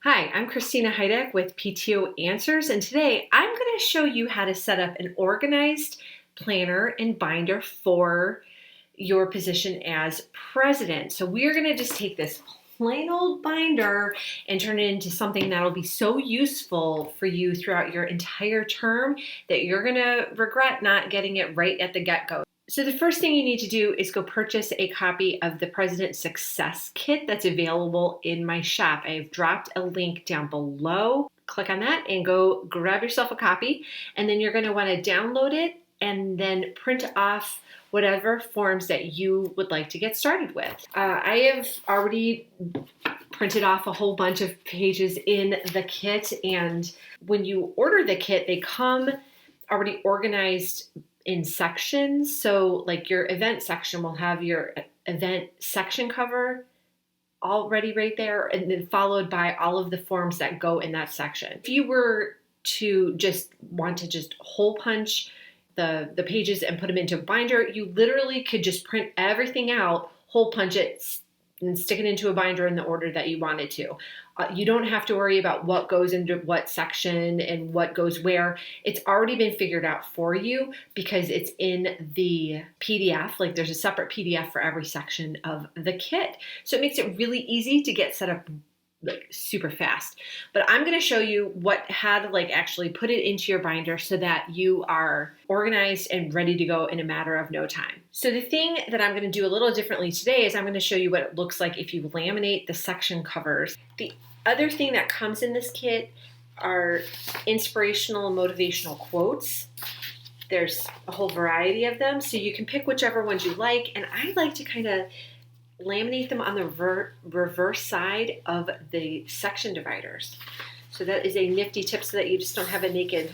Hi, I'm Christina Heideck with PTO Answers, and today I'm going to show you how to set up an organized planner and binder for your position as president. So we're going to just take this plain old binder and turn it into something that'll be so useful for you throughout your entire term that you're going to regret not getting it right at the get-go. So the first thing you need to do is go purchase a copy of the President Success Kit that's available in my shop. I've dropped a link down below. Click on that and go grab yourself a copy. And then you're going to want to download it and then print off whatever forms that you would like to get started with. I have already printed off a whole bunch of pages in the kit, and when you order the kit, they come already organized in sections. So like your event section will have your event section cover already right there, and then followed by all of the forms that go in that section. If you were to just want to just hole punch the pages and put them into a binder, you literally could just print everything out, hole punch it, and stick it into a binder in the order that you want it to. You don't have to worry about what goes into what section and what goes where. It's already been figured out for you because it's in the PDF. Like there's a separate PDF for every section of the kit. So it makes it really easy to get set up like super fast. But I'm going to show you how to like actually put it into your binder so that you are organized and ready to go in a matter of no time. So the thing that I'm going to do a little differently today is I'm going to show you what it looks like if you laminate the section covers. The other thing that comes in this kit are inspirational and motivational quotes. There's a whole variety of them, so you can pick whichever ones you like, and I like to kind of laminate them on the reverse side of the section dividers. So that is a nifty tip so that you just don't have a naked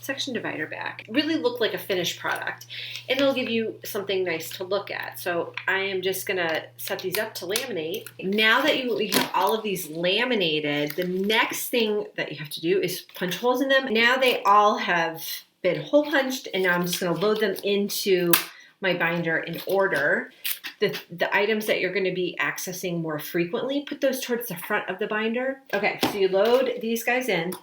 section divider back. Really look like a finished product, and it'll give you something nice to look at. So I am just gonna set these up to laminate. Now that we have all of these laminated, the next thing that you have to do is punch holes in them. Now they all have been hole punched, and now I'm just gonna load them into my binder in order. The items that you're going to be accessing more frequently, put those towards the front of the binder. Okay, so you load these guys in.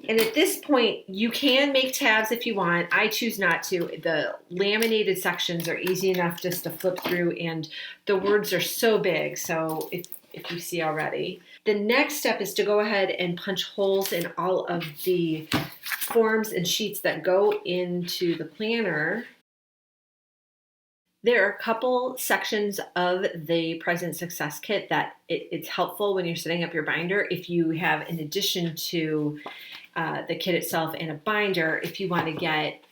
And at this point, you can make tabs if you want. I choose not to. The laminated sections are easy enough just to flip through, and the words are so big, so if you see already. The next step is to go ahead and punch holes in all of the forms and sheets that go into the planner. There are a couple sections of the President Success Kit that it's helpful when you're setting up your binder. If you have, in addition to the kit itself and a binder, if you want to get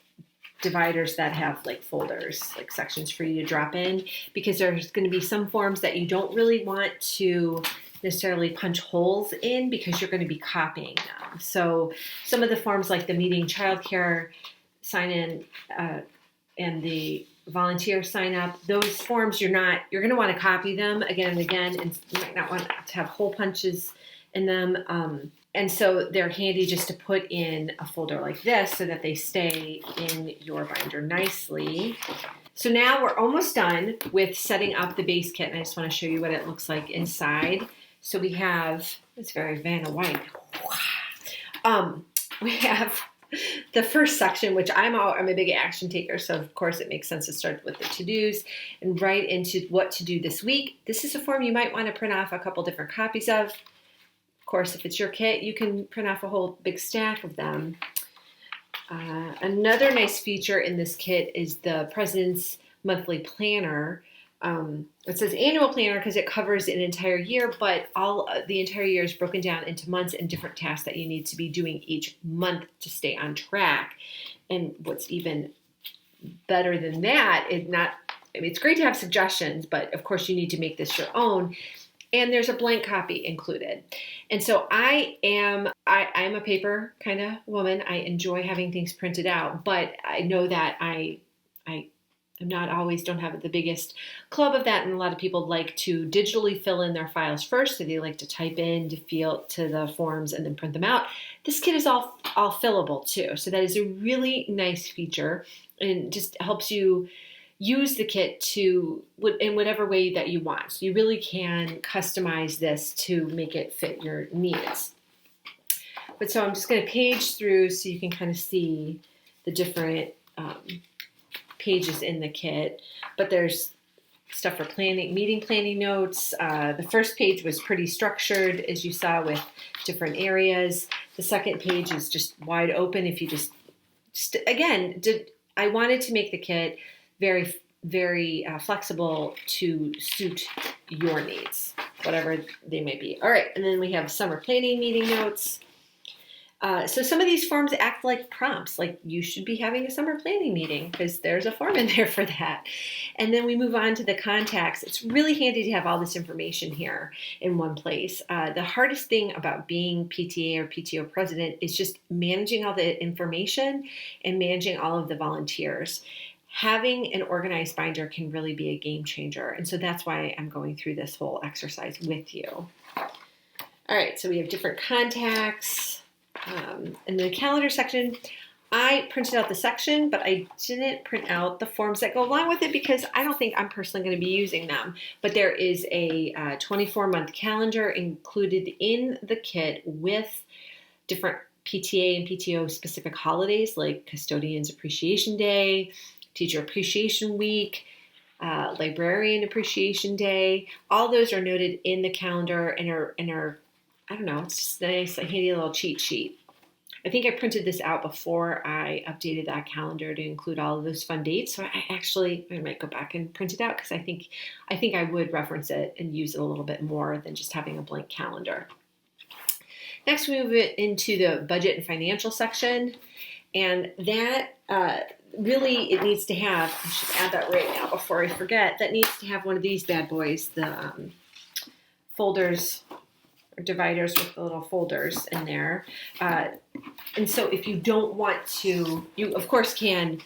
dividers that have like folders, like sections for you to drop in, because there's going to be some forms that you don't really want to necessarily punch holes in because you're going to be copying them. So some of the forms like the meeting childcare sign-in and the volunteer sign up, those forms you're going to want to copy them again and again, and you might not want to have hole punches in them. And so they're handy just to put in a folder like this so that they stay in your binder nicely. So now we're almost done with setting up the base kit, and I just want to show you what it looks like inside. So we have, it's very Vanna White. We have the first section, which I'm a big action taker, so of course it makes sense to start with the to-dos and right into what to do this week. This is a form you might want to print off a couple different copies of. Of course, if it's your kit, you can print off a whole big stack of them. Another nice feature in this kit is the President's Monthly Planner. It says annual planner because it covers an entire year, but the entire year is broken down into months and different tasks that you need to be doing each month to stay on track. And what's even better than that is it's great to have suggestions, but of course you need to make this your own. And there's a blank copy included. And so I'm a paper kind of woman. I enjoy having things printed out, but I know that don't have the biggest club of that, and a lot of people like to digitally fill in their files first, so they like to type in to the forms and then print them out. This kit is all fillable too, so that is a really nice feature, and just helps you use the kit in whatever way that you want. So you really can customize this to make it fit your needs. But so I'm just going to page through so you can kind of see the different pages in the kit. But there's stuff for planning, meeting planning notes. The first page was pretty structured, as you saw, with different areas. The second page is just wide open. If you I wanted to make the kit very, very flexible to suit your needs, whatever they may be. All right, and then we have summer planning meeting notes. So some of these forms act like prompts, like you should be having a summer planning meeting because there's a form in there for that. And then we move on to the contacts. It's really handy to have all this information here in one place. The hardest thing about being PTA or PTO president is just managing all the information and managing all of the volunteers. Having an organized binder can really be a game changer. And so that's why I'm going through this whole exercise with you. All right, so we have different contacts. In the calendar section, I printed out the section, but I didn't print out the forms that go along with it because I don't think I'm personally going to be using them. But there is a 24-month calendar included in the kit with different PTA and PTO specific holidays like Custodians Appreciation Day, Teacher Appreciation Week, Librarian Appreciation Day. All those are noted in the calendar and are I don't know, it's just a nice, handy little cheat sheet. I think I printed this out before I updated that calendar to include all of those fun dates. So I might go back and print it out because I think I would reference it and use it a little bit more than just having a blank calendar. Next, we move it into the budget and financial section. And that really, it needs to have, I should add that right now before I forget, that needs to have one of these bad boys, the folders, dividers with the little folders in there. And so if you don't want to, you of course can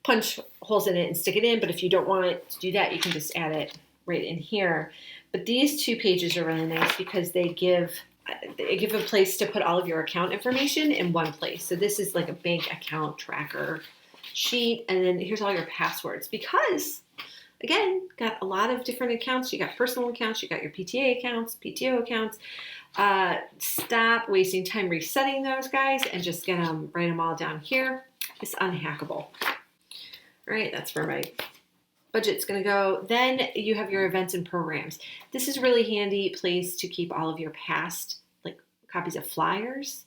punch holes in it and stick it in, but if you don't want to do that, you can just add it right in here. But these two pages are really nice because they give a place to put all of your account information in one place. So this is like a bank account tracker sheet, and then here's all your passwords because again, got a lot of different accounts. You got personal accounts, you got your PTA accounts, PTO accounts. Stop wasting time resetting those guys and just write them all down here. It's unhackable. All right, that's where my budget's gonna go. Then you have your events and programs. This is a really handy place to keep all of your past copies of flyers.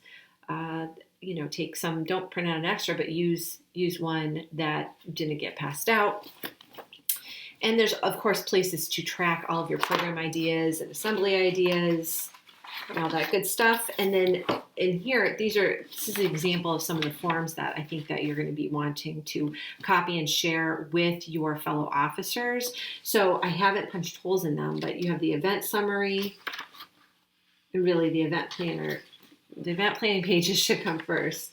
Take some, don't print out an extra, but use one that didn't get passed out. And there's, of course, places to track all of your program ideas and assembly ideas and all that good stuff. And then in here, this is an example of some of the forms that I think that you're going to be wanting to copy and share with your fellow officers. So I haven't punched holes in them, but you have the event summary and really the event planner. The event planning pages should come first.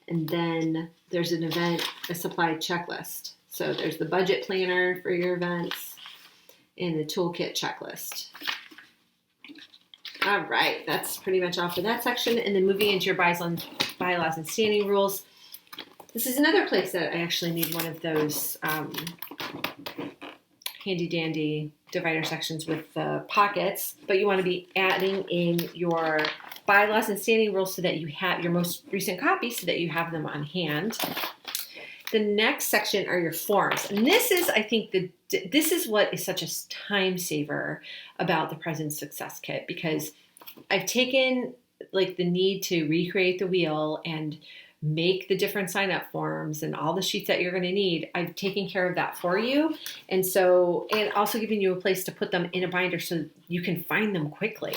And then there's a supply checklist. So there's the budget planner for your events and the toolkit checklist. All right, that's pretty much all for that section. And then moving into your bylaws and standing rules. This is another place that I actually need one of those handy dandy divider sections with the pockets, but you want to be adding in your bylaws and standing rules so that you have your most recent copies so that you have them on hand. The next section are your forms. And this is, I think, this is what is such a time saver about the President's Success Kit, because I've taken the need to recreate the wheel and make the different sign-up forms and all the sheets that you're going to need. I've taken care of that for you. And also giving you a place to put them in a binder so you can find them quickly.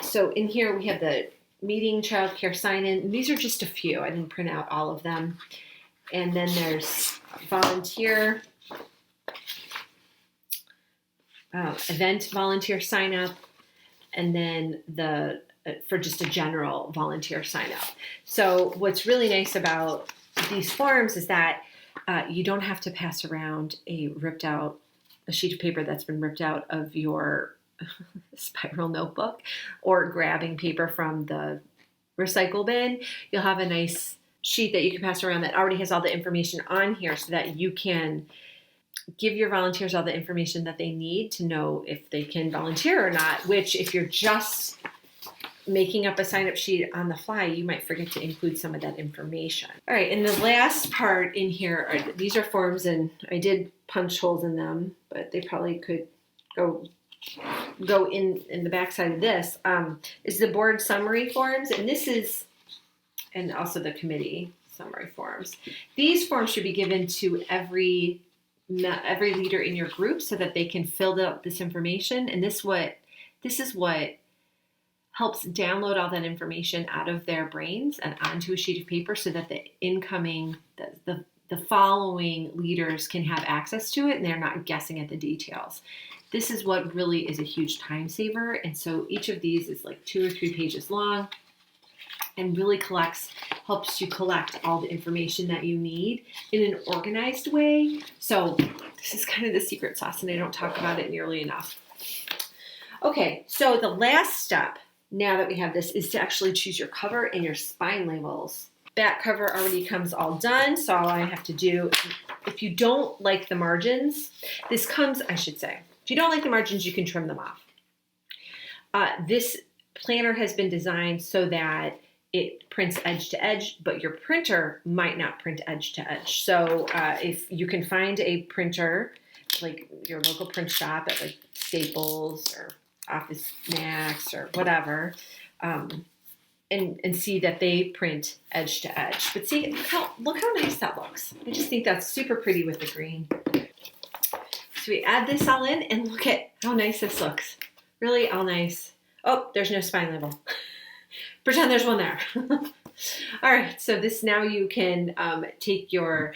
So in here we have the meeting, childcare sign-in. These are just a few. I didn't print out all of them. And then there's volunteer, event volunteer sign up, and then for just a general volunteer sign up. So what's really nice about these forms is that you don't have to pass around a sheet of paper that's been ripped out of your spiral notebook or grabbing paper from the recycle bin. You'll have a nice sheet that you can pass around that already has all the information on here so that you can give your volunteers all the information that they need to know if they can volunteer or not, which if you're just making up a sign-up sheet on the fly, you might forget to include some of that information. All right, and the last part in here, these are forms, and I did punch holes in them, but they probably could go in the backside of this, is the board summary forms, and this is, and also the committee summary forms. These forms should be given to every leader in your group so that they can fill out this information, and this is what helps download all that information out of their brains and onto a sheet of paper so that the following leaders can have access to it and they're not guessing at the details. This is what really is a huge time saver. And so each of these is like 2 or 3 pages long and really helps you collect all the information that you need in an organized way. So this is kind of the secret sauce and I don't talk about it nearly enough. Okay, so the last step, now that we have this, is to actually choose your cover and your spine labels. Back cover already comes all done, so all I have to do, if you don't like the margins, if you don't like the margins, you can trim them off. This planner has been designed so that it prints edge to edge, but your printer might not print edge to edge. So if you can find a printer, like your local print shop at like Staples or Office Max or whatever, and see that they print edge to edge. But see, look how nice that looks. I just think that's super pretty with the green. So we add this all in and look at how nice this looks. Really all nice. Oh, there's no spine label. Pretend there's one there. All right, so this now you can take your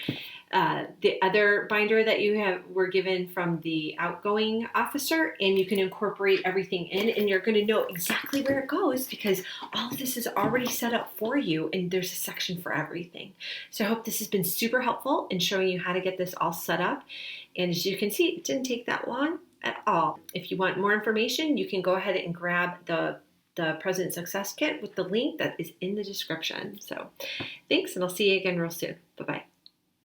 the other binder that you were given from the outgoing officer, and you can incorporate everything in, and you're going to know exactly where it goes because all of this is already set up for you, and there's a section for everything. So I hope this has been super helpful in showing you how to get this all set up. And as you can see, it didn't take that long at all. If you want more information, you can go ahead and grab the President Success Kit with the link that is in the description. So thanks, and I'll see you again real soon. Bye-bye.